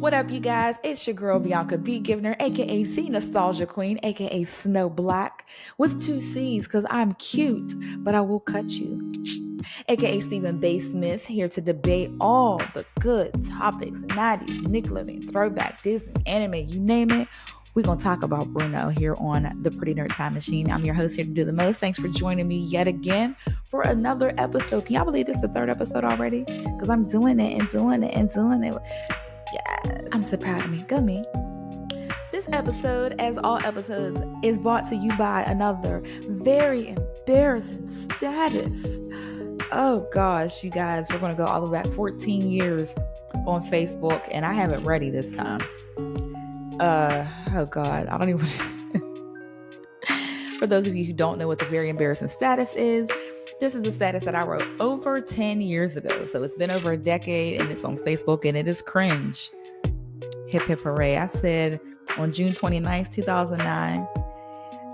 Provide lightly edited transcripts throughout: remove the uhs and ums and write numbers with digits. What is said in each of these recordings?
What up, you guys? It's your girl, Bianca B. Givner, aka The Nostalgia Queen, aka Snow Black, with 2 C's, because I'm cute, but I will cut you. Aka Stephen Bay Smith, here to debate all the good topics, 90s, Nickelodeon, throwback, Disney, anime, you name it. We're going to talk about Bruno here on the Pretty Nerd Time Machine. I'm your host here to do the most. Thanks for joining me yet again for another episode. Can y'all believe this is the 3rd episode already? Because I'm doing it and doing it and doing it. Yeah, I'm so proud of me. Go me. This episode, as all episodes, is brought to you by another very embarrassing status. Oh gosh, you guys, we're going to go all the way back 14 years on Facebook, and I have it ready this time. Oh God, I don't even... For those of you who don't know what the very embarrassing status is, this is a status that I wrote over 10 years ago. So it's been over a decade and it's on Facebook and it is cringe. Hip hip hooray. I said on June 29th, 2009,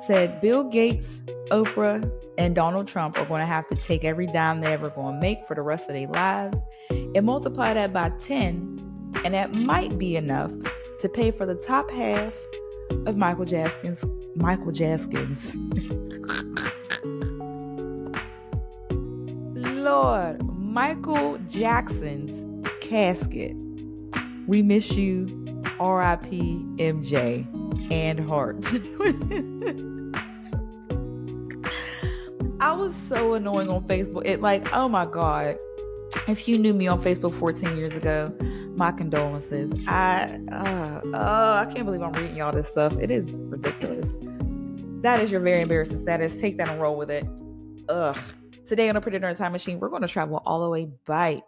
said Bill Gates, Oprah, and Donald Trump are going to have to take every dime they're ever going to make for the rest of their lives and multiply that by 10. And that might be enough to pay for the top half of Michael Jackson's Lord, Michael Jackson's casket. We miss you, R.I.P. MJ and Hearts. I was so annoying on Facebook. Oh my God. If you knew me on Facebook 14 years ago, my condolences. I can't believe I'm reading y'all this stuff. It is ridiculous. That is your very embarrassing status. Take that and roll with it. Ugh. Today on a Pretty Nerd Time Machine, we're going to travel all the way back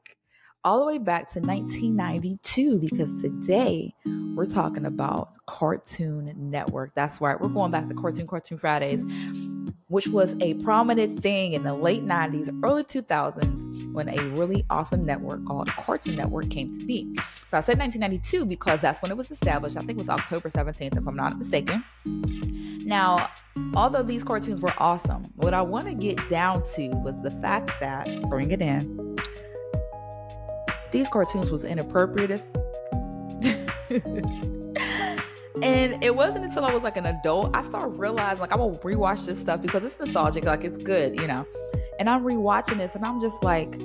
to 1992, because today we're talking about Cartoon Network. That's right. We're going back to Cartoon Fridays, which was a prominent thing in the late 90s, early 2000s, when a really awesome network called Cartoon Network came to be. So I said 1992 because that's when it was established. I think it was October 17th, if I'm not mistaken. Now, although these cartoons were awesome, what I want to get down to was the fact that, bring it in, these cartoons was inappropriate as and it wasn't until I was like an adult I started realizing I'm gonna rewatch this stuff because it's nostalgic, it's good, and I'm rewatching this and I'm just like,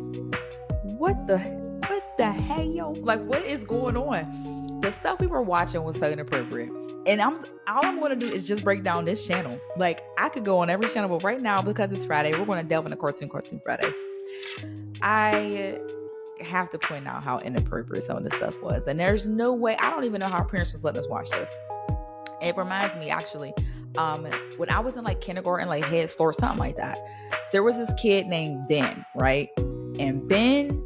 what the hell, what is going on? The stuff we were watching was so inappropriate, and all I'm gonna do is just break down this channel. I could go on every channel, but right now, because it's Friday, we're gonna delve into Cartoon Fridays. I have to point out how inappropriate some of this stuff was, and there's no way, I don't even know how our parents was letting us watch this. It reminds me, actually, when I was in kindergarten, Head Start, something like that, there was this kid named Ben, right? And Ben,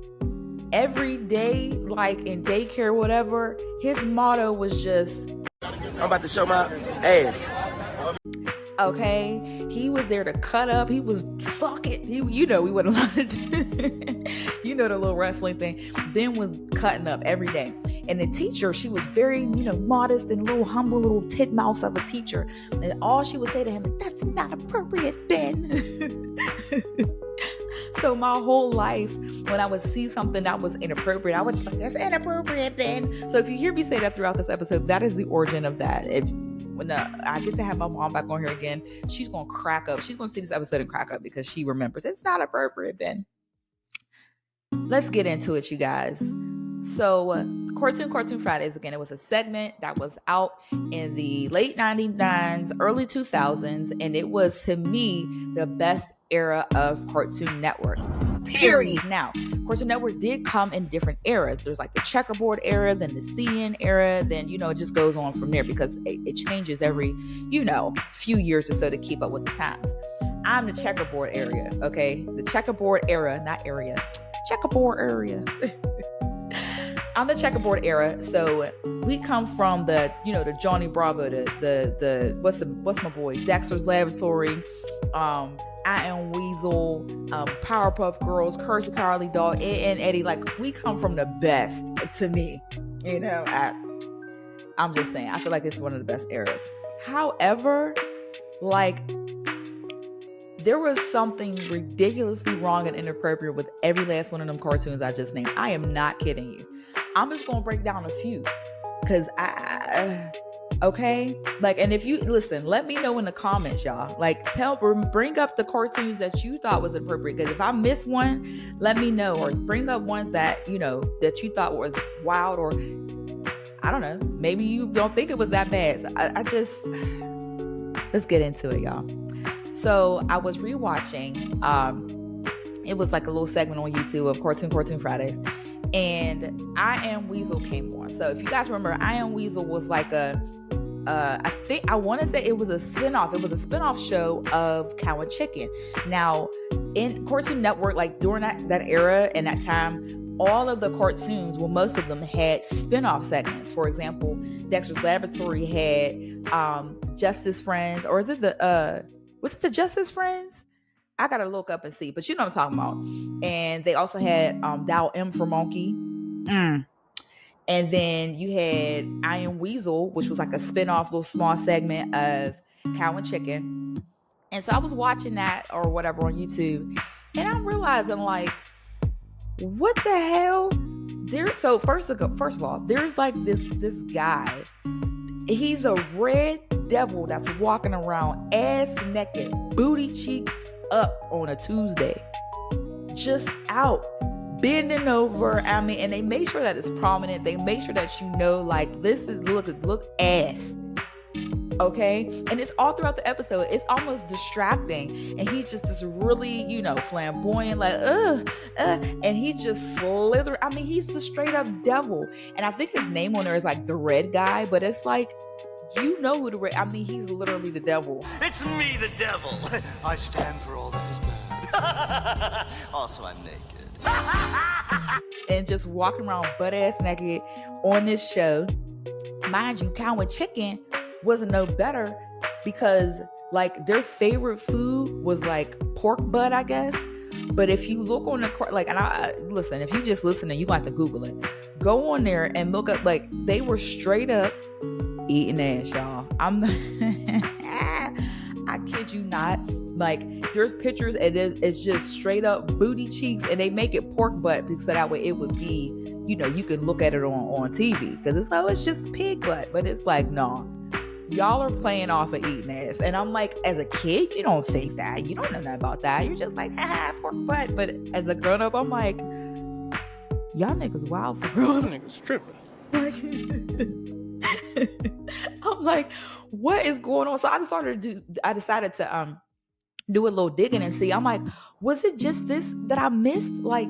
every day, in daycare, whatever, his motto was just, I'm about to show my ass. Okay, he was there to cut up. He was suck it. We wouldn't allowed to do the little wrestling thing. Ben was cutting up every day. And the teacher, she was very, modest and a little humble, little titmouse of a teacher. And all she would say to him is, "That's not appropriate, Ben." So my whole life, when I would see something that was inappropriate, I was just like, "That's inappropriate, Ben." So if you hear me say that throughout this episode, that is the origin of that. When I get to have my mom back on here again, she's going to crack up. She's going to see this episode and crack up because she remembers it's not appropriate, Ben. Let's get into it, you guys. So Cartoon Fridays, again, it was a segment that was out in the late 99s, early 2000s, and it was, to me, the best era of Cartoon Network. Period. Now, Cartoon Network did come in different eras. There's the checkerboard era, then the CN era, then, it just goes on from there because it changes every, few years or so to keep up with the times. I'm the checkerboard area, okay? The checkerboard era, not area. Checkerboard area. I'm the checkerboard era. So we come from the Johnny Bravo, the what's my boy, Dexter's Laboratory, I Am Weasel, Powerpuff Girls, Courage the Cowardly Dog, Ed and Eddie. We come from the best, to me. I'm just saying, I feel like it's one of the best eras. However, there was something ridiculously wrong and inappropriate with every last one of them cartoons I just named. I am not kidding you. I'm just going to break down a few. because okay, like, and if you listen, let me know in the comments, y'all. Like, bring up the cartoons that you thought was appropriate. Because if I miss one, let me know, or bring up ones that that you thought was wild, or I don't know, maybe you don't think it was that bad. So I just let's get into it, y'all. So I was rewatching. It was like a little segment on YouTube of Cartoon Fridays, and I Am Weasel came on. So if you guys remember, I Am Weasel was like I want to say it was a spinoff. It was a spinoff show of Cow and Chicken. Now, in Cartoon Network, like during that era and that time, all of the cartoons, well, most of them had spinoff segments. For example, Dexter's Laboratory had Justice Friends, or is it was it the Justice Friends? I gotta look up and see, but you know what I'm talking about. And they also had Dow M for Monkey. And then you had I Am Weasel, which was like a spinoff little small segment of Cow and Chicken. And so I was watching that or whatever on YouTube, and I'm realizing, like, what the hell? So first of all, there's like this guy. He's a red devil that's walking around ass naked, booty cheeks up on a Tuesday, just out bending over. I mean, and they make sure that it's prominent. They make sure that like, this is look ass. Okay, and it's all throughout the episode. It's almost distracting, and he's just this really, flamboyant, like, and he just slither. I mean, he's the straight up devil, and I think his name on there is like the Red Guy, but it's like, who the Red? I mean, he's literally the devil. It's me, the devil. I stand for all that is bad. Also, I'm naked. And just walking around butt ass naked on this show. Mind you, Cow and Chicken wasn't no better, because like their favorite food was like pork butt, I guess. But if you look on the listen, if you just listen, you're gonna have to Google it. Go on there and look up, like, they were straight up eating ass, y'all. I kid you not. Like, there's pictures, and it's just straight up booty cheeks, and they make it pork butt because that way it would be, you could look at it on TV, because it's just pig butt. But it's like, no, y'all are playing off of eating ass. And I'm like, as a kid, you don't think that. You don't know nothing about that. You're just like, haha, pork butt. But as a grown up, I'm like, y'all niggas wild for real. Niggas tripping. I'm like, what is going on? So I decided to do a little digging and see. I'm like, was it just this that I missed? Like,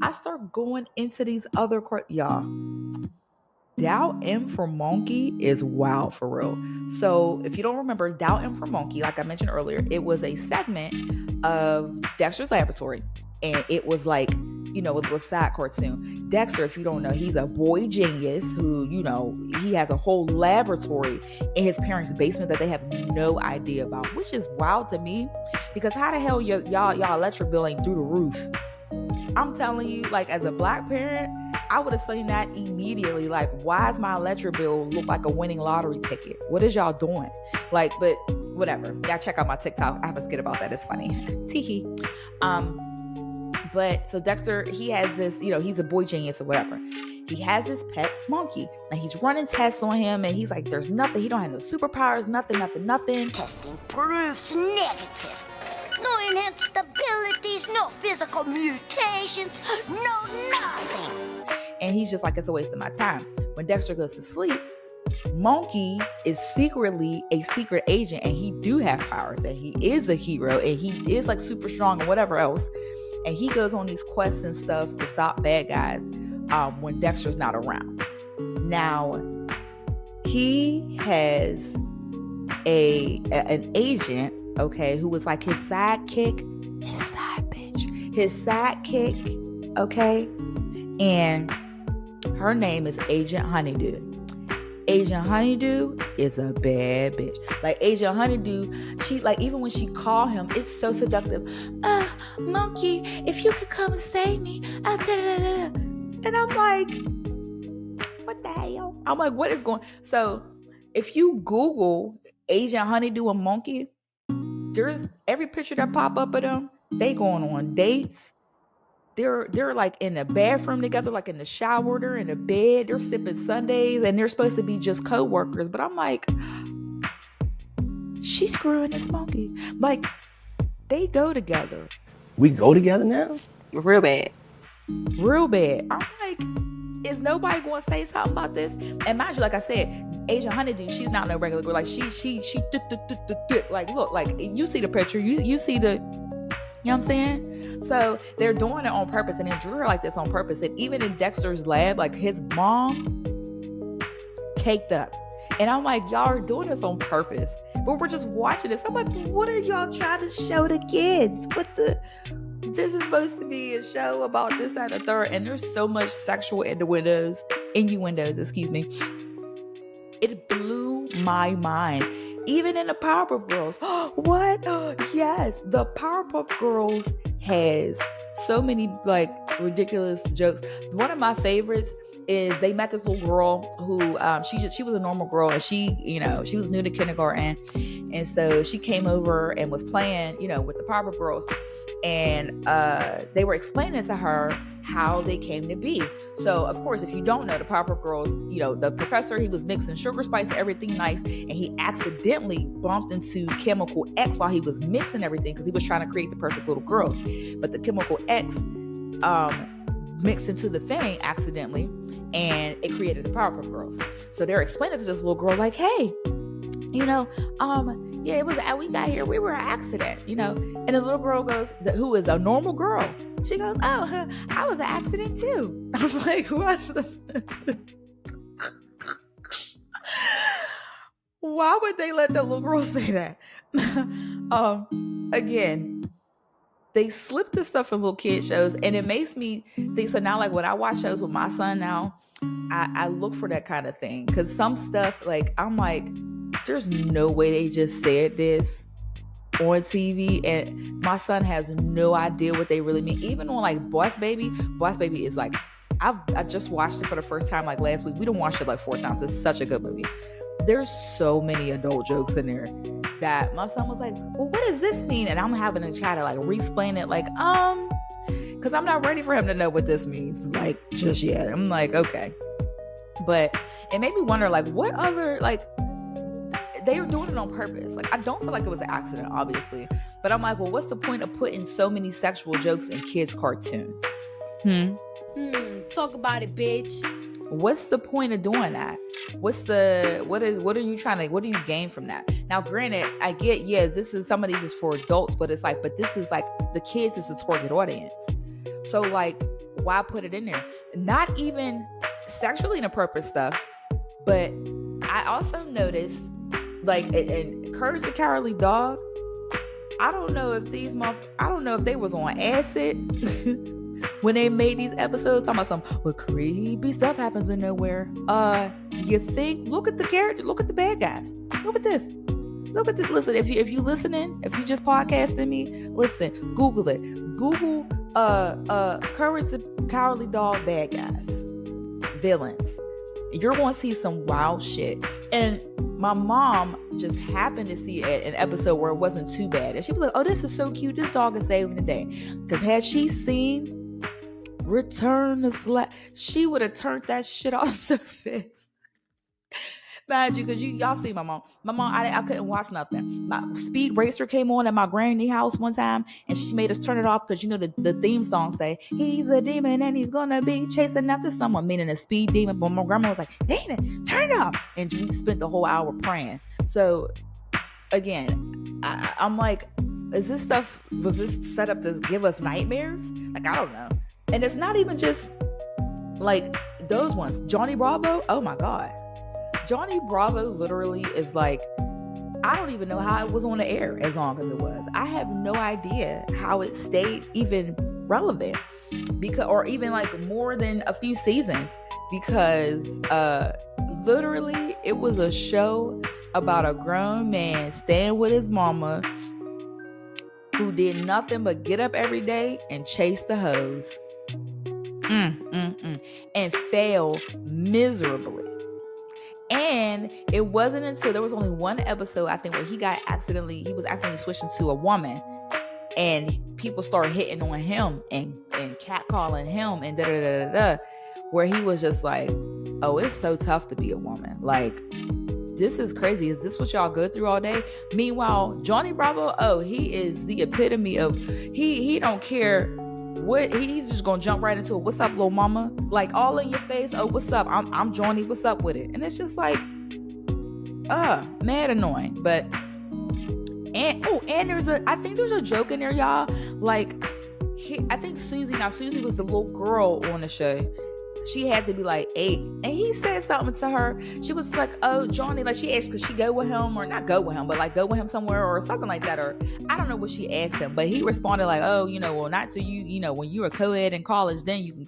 I start going into these other y'all. Dow M for Monkey is wild for real. So if you don't remember, Dow M for Monkey, like I mentioned earlier, it was a segment of Dexter's Laboratory, and it was like, it was a side cartoon. Dexter, if you don't know, he's a boy genius who, he has a whole laboratory in his parents' basement that they have no idea about, which is wild to me, because how the hell y'all electric bill ain't through the roof? I'm telling you, like, as a black parent, I would have seen that immediately. Like, why does my electric bill look like a winning lottery ticket? What is y'all doing? Like, but whatever. Y'all check out my TikTok. I have a skit about that. It's funny. Teehee. But so Dexter, he has this, he's a boy genius or whatever. He has this pet monkey, and he's running tests on him, and he's like, there's nothing. He don't have no superpowers, nothing. Testing proves negative. No enhanced abilities, no physical mutations, no nothing. And he's just like, it's a waste of my time. When Dexter goes to sleep, Monkey is secretly a secret agent, and he do have powers, and he is a hero, and he is like super strong and whatever else. And he goes on these quests and stuff to stop bad guys when Dexter's not around. Now, he has an agent, okay, who was like his sidekick, his side bitch, his sidekick, okay? And her name is Agent Honeydew. Agent Honeydew is a bad bitch. Like, Agent Honeydew, she, like, even when she call him, it's so seductive. Monkey, if you could come and save me. And I'm like, what the hell? I'm like, what is going? So if you Google Agent Honeydew and Monkey, there's every picture that pop up of them. They going on dates. they're like in the bathroom together, like in the shower, they're in the bed, they're sipping sundaes, and they're supposed to be just co-workers. But I'm like, she's screwing this monkey. Like, they go together. We go together now? Real bad. I'm like, is nobody going to say something about this? And mind you, like I said, Asian Honeydew, she's not no regular girl. Like, she like, look, like, you see the picture, you see the, you know what I'm saying? So they're doing it on purpose, and they drew her like this on purpose. And even in Dexter's lab, like, his mom caked up. And I'm like, y'all are doing this on purpose. But we're just watching this. I'm like, what are y'all trying to show the kids? This is supposed to be a show about this, that, and the third. And there's so much sexual innuendos, excuse me. It blew my mind. Even in the Powerpuff Girls. What? Yes. The Powerpuff Girls has so many like ridiculous jokes. One of my favorites is they met this little girl who she was a normal girl, and she was new to kindergarten, and so she came over and was playing with the Powerpuff Girls, and they were explaining to her how they came to be. So of course, if you don't know, the Powerpuff Girls, the professor, he was mixing sugar, spice, everything nice, and he accidentally bumped into Chemical X while he was mixing everything because he was trying to create the perfect little girl, but the Chemical X mixed into the thing accidentally, and it created the Powerpuff Girls. So they're explaining to this little girl like, hey, it was, we got here, we were an accident, and the little girl goes, who is a normal girl, she goes, oh, I was an accident too. I'm like, what the why would they let the little girl say that? Again, they slip this stuff in little kid shows, and it makes me think. So now, like, when I watch shows with my son now, I look for that kind of thing, because some stuff, like, I'm like, there's no way they just said this on TV, and my son has no idea what they really mean. Even on like Boss Baby is like, I just watched it for the first time like last week. We done watched it like 4 times. It's such a good movie. There's so many adult jokes in there that my son was like, well, what does this mean? And I'm having to try to like re-explain it, like, because I'm not ready for him to know what this means, like, just yet. I'm like, okay. But it made me wonder, like, what other, like, they were doing it on purpose. Like, I don't feel like it was an accident, obviously. But I'm like, well, what's the point of putting so many sexual jokes in kids' cartoons? Talk about it, bitch. What's the point of doing that? What do you gain from that? Now, granted, I get, some of these is for adults, but it's like, but this is like, the kids is the target audience. So like, why put it in there? Not even sexually inappropriate stuff, but I also noticed, like, and Courage the Cowardly Dog, I don't know if they was on acid when they made these episodes talking about some creepy stuff happens in nowhere. You think, look at the character, look at the bad guys. Look at this. Listen, if you listening, if you just podcasting me, listen, Google it. Google Courage the Cowardly Dog bad guys, villains. You're going to see some wild shit. And my mom just happened to see an episode where it wasn't too bad. And she was like, oh, this is so cute. This dog is saving the day. Because had she seen Return to Slap, she would have turned that shit off so fast. Mind you, because y'all see my mom. My mom, I couldn't watch nothing. My Speed Racer came on at my granny house one time, and she made us turn it off because the theme song say, he's a demon and he's gonna be chasing after someone, meaning a speed demon. But my grandma was like, Damon, turn it off. And we spent the whole hour praying. So again, I'm like, was this set up to give us nightmares? Like, I don't know. And it's not even just like those ones. Johnny Bravo, oh my God. Johnny Bravo literally is like, I don't even know how it was on the air as long as it was. I have no idea how it stayed even relevant, or even like more than a few seasons, because literally it was a show about a grown man staying with his mama who did nothing but get up every day and chase the hoes and fail miserably. And it wasn't until there was only one episode, I think, where he was accidentally switched into a woman, and people started hitting on him, and and catcalling him and da-da-da-da-da, where he was just like, oh, it's so tough to be a woman. Like, this is crazy. Is this what y'all go through all day? Meanwhile, Johnny Bravo, oh, he is the epitome of, he don't care what, he's just gonna jump right into it. What's up, little mama? Like, all in your face. Oh, what's up? I'm Johnny. What's up with it? And it's just like, mad annoying. But and I think there's a joke in there, y'all. Like, I think Susie was the little girl on the show. She had to be like 8, and he said something to her. She was like, oh, Johnny, like, she asked, could she go with him, or not go with him, but like go with him somewhere or something like that, or I don't know what she asked him, but he responded like, oh, well, not to you, when you were co-ed in college, then you can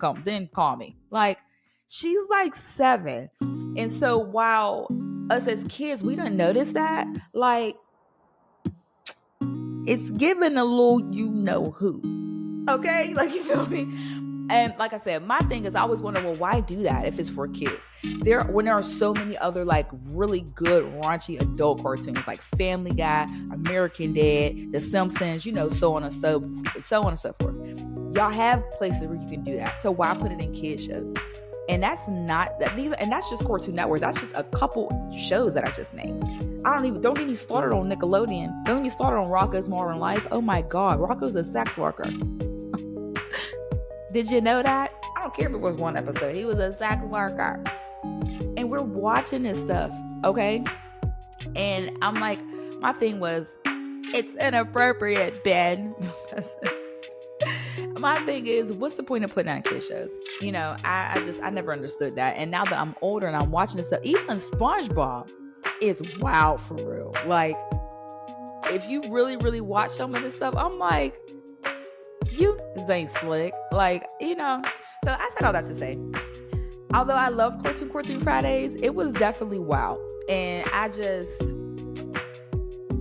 call me. Like, she's like 7. And so while us as kids, we didn't notice that, like, it's given a little who. Okay? Like, you feel me? And like I said, my thing is, I always wonder, well, why do that if it's for kids? When there are so many other like really good raunchy adult cartoons like Family Guy, American Dad, The Simpsons, so on and so forth. Y'all have places where you can do that. So why put it in kid shows? And that's just Cartoon Network. That's just a couple shows that I just named. Don't get me started on Nickelodeon. Don't get me started on Rocko's Modern Life. Oh my God, Rocko's a sex worker. Did you know that? I don't care if it was one episode. He was a sex worker. And we're watching this stuff, okay? And I'm like, my thing was, it's inappropriate, Ben. My thing is, what's the point of putting on kid shows? I never understood that. And now that I'm older and I'm watching this stuff, even SpongeBob is wild for real. Like, if you really, really watch some of this stuff, I'm like, you ain't slick. Like, so I said all that to say, although I love Cartoon Fridays, it was definitely wild. And I just,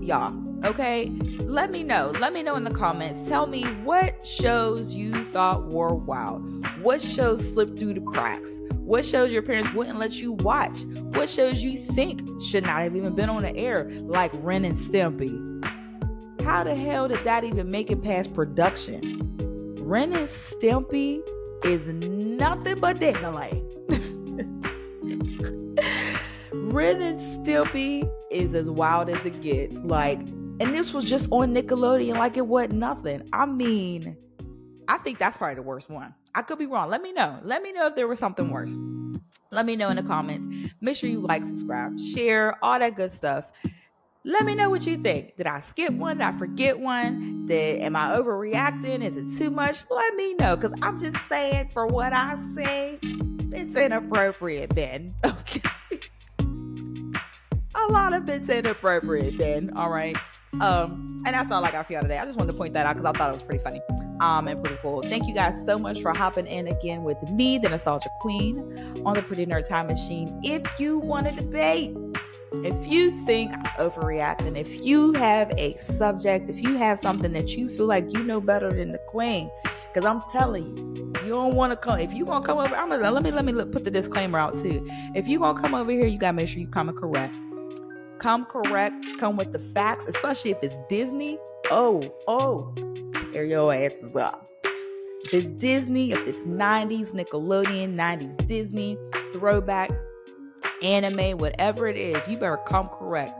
y'all, okay, let me know in the comments. Tell me what shows you thought were wild. What shows slipped through the cracks? What shows your parents wouldn't let you watch? What shows you think should not have even been on the air, like Ren and Stimpy? How the hell did that even make it past production? Ren and Stimpy is nothing but dangling. Ren and Stimpy is as wild as it gets. Like, and this was just on Nickelodeon, like it wasn't nothing. I mean, I think that's probably the worst one. I could be wrong. Let me know. Let me know if there was something worse. Let me know in the comments. Make sure you like, subscribe, share, all that good stuff. Let me know what you think. Did I skip one? Did I forget one? Am I overreacting? Is it too much? Let me know, because I'm just saying, for what I say, it's inappropriate, Ben. Okay. A lot of it's inappropriate, Ben. All right. And that's all I got for y'all today. I just wanted to point that out because I thought it was pretty funny. And pretty cool. Thank you guys so much for hopping in again with me, the Nostalgia Queen, on the Pretty Nerd Time Machine. If you want to debate, if you think I'm overreacting, if you have a subject, if you have something that you feel like you know better than the queen, because I'm telling you, you don't want to come. If you gonna come over, let me put the disclaimer out too. If you gonna come over here, you gotta make sure you come correct. Come correct. Come with the facts, especially if it's Disney. Oh, tear your asses up. If it's Disney, if it's 90s Nickelodeon, 90s Disney, throwback, anime, whatever it is, you better come correct.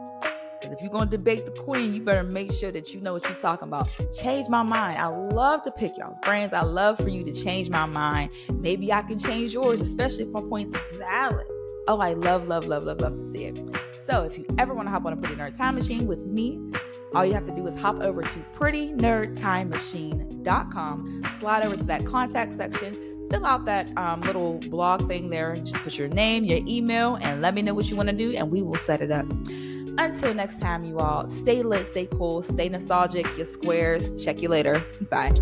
Because if you're going to debate the queen, you better make sure that you know what you're talking about. Change my mind. I love to pick y'all's brains. I love for you to change my mind. Maybe I can change yours, especially if my points is valid. Oh, I love to see it. So if you ever want to hop on a Pretty Nerd Time Machine with me, all you have to do is hop over to prettynerdtimemachine.com, slide over to that contact section, fill out that little blog thing there, just put your name, your email, and let me know what you want to do, and we will set it up. Until next time, you all, stay lit, stay cool, stay nostalgic, your squares. Check you later. Bye.